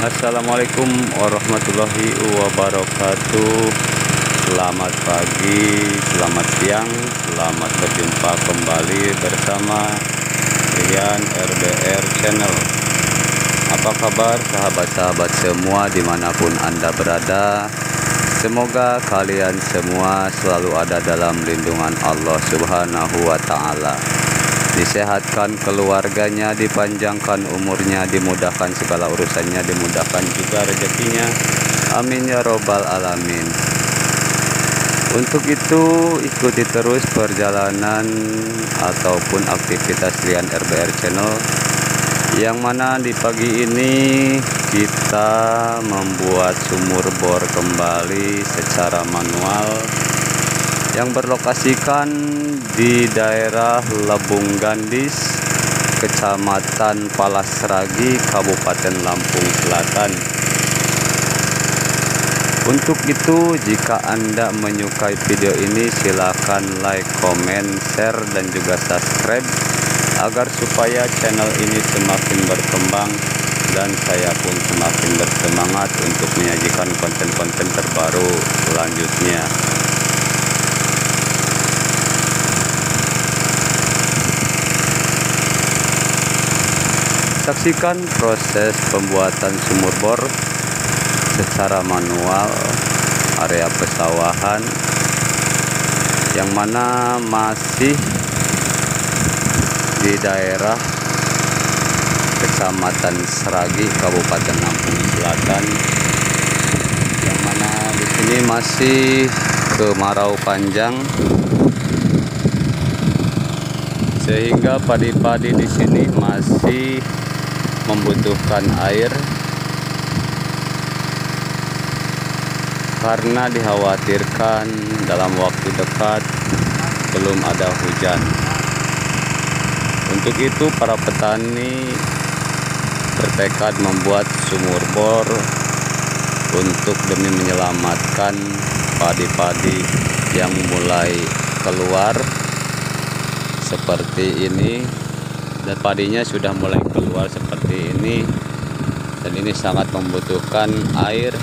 Assalamualaikum warahmatullahi wabarakatuh. Selamat pagi, selamat siang, selamat berjumpa kembali bersama Rian RBR Channel. Apa kabar sahabat-sahabat semua dimanapun Anda berada? Semoga kalian semua selalu ada dalam lindungan Allah Subhanahu wa Ta'ala. Disehatkan keluarganya, dipanjangkan umurnya, dimudahkan segala urusannya, dimudahkan juga rezekinya. Amin ya robbal alamin. Untuk itu ikuti terus perjalanan ataupun aktivitas Rian RBR Channel, yang mana di pagi ini kita membuat sumur bor kembali secara manual yang berlokasikan di daerah Lebung Gandis, Kecamatan Palasragi, Kabupaten Lampung Selatan. Untuk itu, jika Anda menyukai video ini, silakan like, komen, share, dan juga subscribe agar supaya channel ini semakin berkembang dan saya pun semakin bersemangat untuk menyajikan konten-konten terbaru selanjutnya. Saksikan proses pembuatan sumur bor secara manual area pesawahan yang mana masih di daerah Kecamatan Seragi, Kabupaten Lampung Selatan, yang mana di sini masih kemarau panjang sehingga padi-padi di sini masih membutuhkan air karena dikhawatirkan dalam waktu dekat belum ada hujan. Untuk itu para petani bertekad membuat sumur bor untuk demi menyelamatkan padi-padi yang mulai keluar seperti ini, dan padinya sudah mulai keluar seperti ini, dan ini sangat membutuhkan air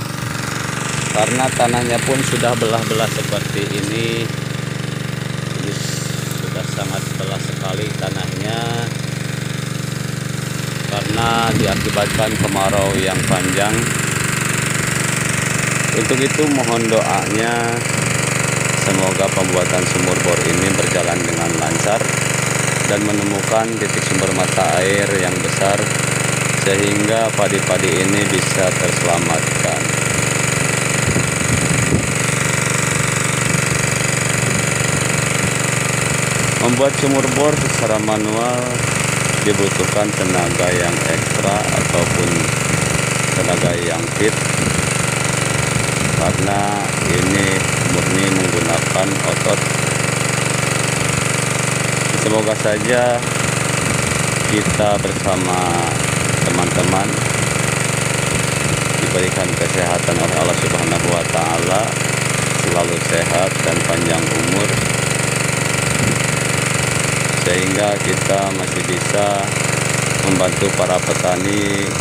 karena tanahnya pun sudah belah-belah seperti ini. Ini sudah sangat belah sekali tanahnya karena diakibatkan kemarau yang panjang. Untuk itu mohon doanya semoga pembuatan sumur bor ini berjalan dengan lancar dan menemukan titik sumber mata air yang besar sehingga padi-padi ini bisa terselamatkan. Membuat sumur bor secara manual dibutuhkan tenaga yang ekstra ataupun tenaga yang fit, karena ini murni menggunakan otot. Semoga saja kita bersama teman-teman diberikan kesehatan oleh Allah Subhanahu wa Ta'ala, selalu sehat dan panjang umur, sehingga kita masih bisa membantu para petani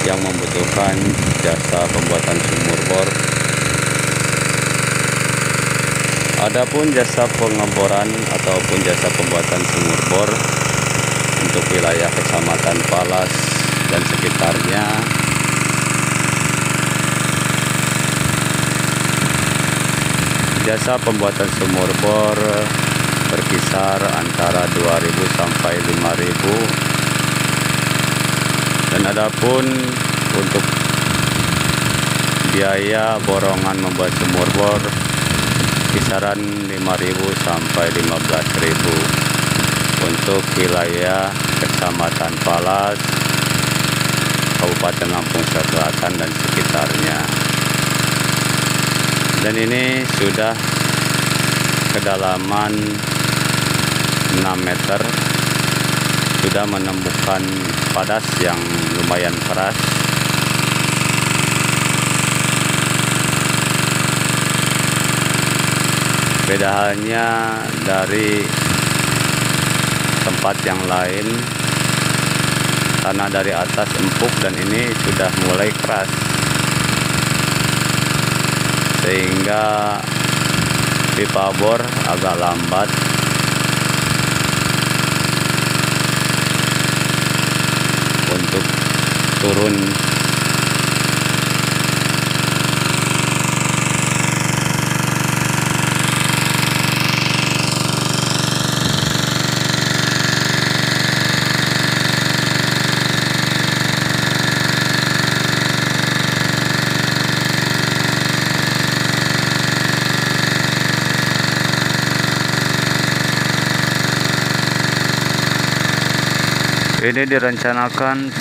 yang membutuhkan jasa pembuatan sumur bor. Adapun jasa pengeboran ataupun jasa pembuatan sumur bor untuk wilayah Kecamatan Palas dan sekitarnya, jasa pembuatan sumur bor berkisar antara 2.000 sampai 5.000, dan adapun untuk biaya borongan membuat sumur bor kisaran 5.000 sampai 15.000 untuk wilayah Kecamatan Palas, Kabupaten Lampung Selatan dan sekitarnya. Dan ini sudah kedalaman 6 meter, sudah menemukan padas yang lumayan keras. Beda halnya dari tempat yang lain, tanah dari atas empuk dan ini sudah mulai keras, sehingga pipa bor agak lambat untuk turun. Ini direncanakan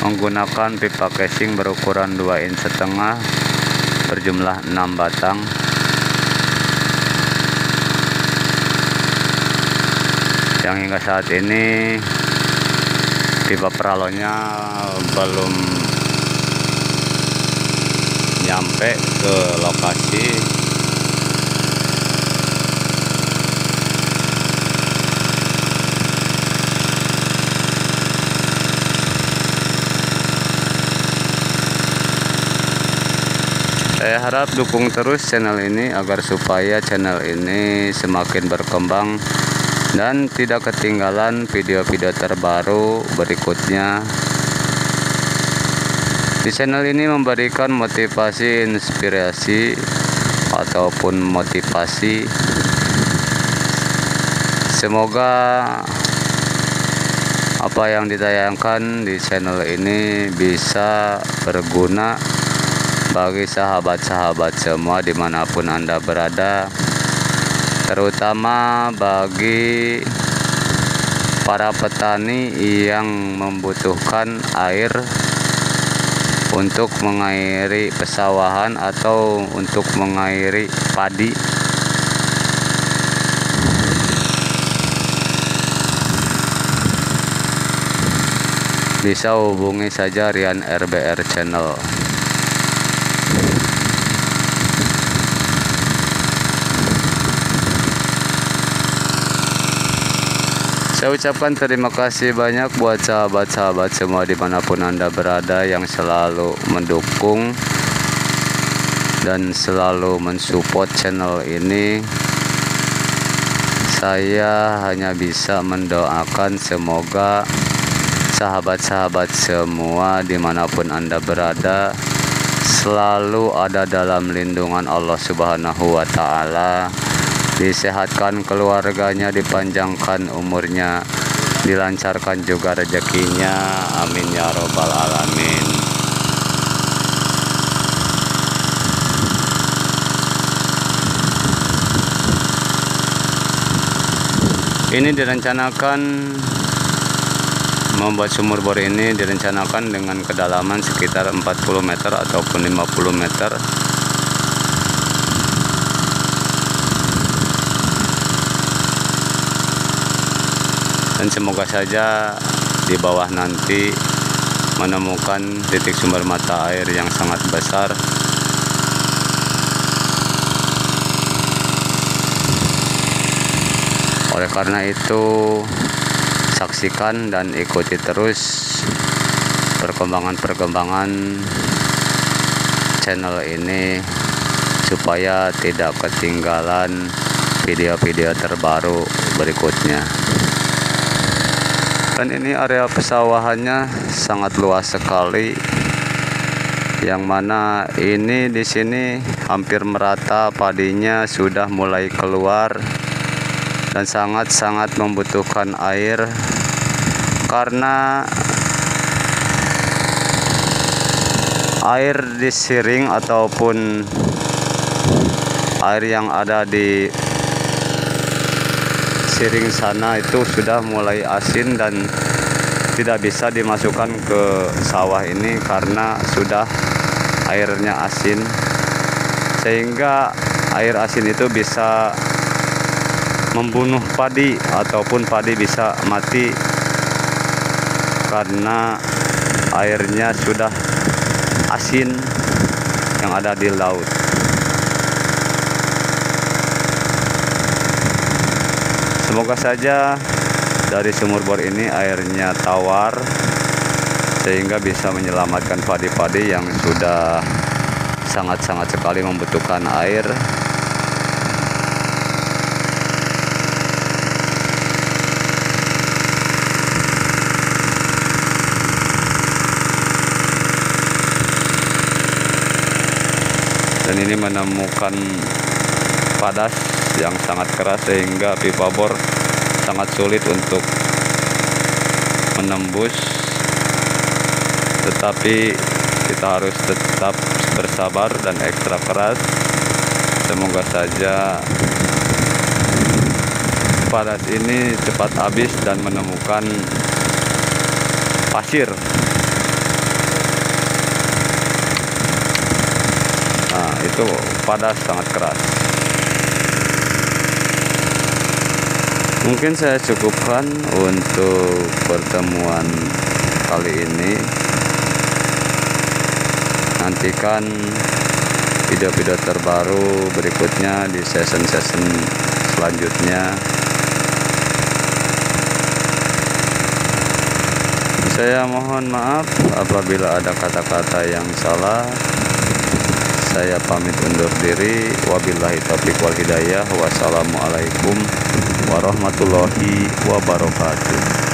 menggunakan pipa casing berukuran 2,5 inch berjumlah 6 batang. Yang hingga saat ini pipa peralonya belum nyampe ke lokasi. Saya harap dukung terus channel ini agar supaya channel ini semakin berkembang dan tidak ketinggalan video-video terbaru berikutnya. Di channel ini memberikan motivasi, inspirasi ataupun motivasi. Semoga apa yang ditayangkan di channel ini bisa berguna bagi sahabat-sahabat semua dimanapun Anda berada, terutama bagi para petani yang membutuhkan air untuk mengairi pesawahan atau untuk mengairi padi. Bisa hubungi saja Rian RBR Channel. Saya ucapkan terima kasih banyak buat sahabat-sahabat semua dimanapun Anda berada yang selalu mendukung dan selalu mensupport channel ini. Saya hanya bisa mendoakan semoga sahabat-sahabat semua dimanapun Anda berada selalu ada dalam lindungan Allah Subhanahu wa Ta'ala, disehatkan keluarganya, dipanjangkan umurnya, dilancarkan juga rezekinya. Amin ya robbal alamin. Ini direncanakan membuat sumur bor ini direncanakan dengan kedalaman sekitar 40 meter ataupun 50 meter. Dan semoga saja di bawah nanti menemukan titik sumber mata air yang sangat besar. Oleh karena itu, saksikan dan ikuti terus perkembangan-perkembangan channel ini supaya tidak ketinggalan video-video terbaru berikutnya. Dan ini area pesawahannya sangat luas sekali, yang mana ini di sini hampir merata padinya sudah mulai keluar dan sangat-sangat membutuhkan air karena air disiring ataupun air yang ada di siring sana itu sudah mulai asin dan tidak bisa dimasukkan ke sawah ini karena sudah airnya asin, sehingga air asin itu bisa membunuh padi ataupun padi bisa mati karena airnya sudah asin yang ada di laut. Semoga saja dari sumur bor ini airnya tawar sehingga bisa menyelamatkan padi-padi yang sudah sangat-sangat sekali membutuhkan air. Dan ini menemukan padas yang sangat keras sehingga pipa bor sangat sulit untuk menembus, tetapi kita harus tetap bersabar dan ekstra keras. Semoga saja padas ini cepat habis dan menemukan pasir. Nah, itu padas sangat keras. Mungkin saya cukupkan untuk pertemuan kali ini. Nantikan video-video terbaru berikutnya di season-season selanjutnya. Saya mohon maaf apabila ada kata-kata yang salah. Saya pamit undur diri. Wabillahi taufiq wal hidayah. Wassalamualaikum warahmatullahi wabarakatuh.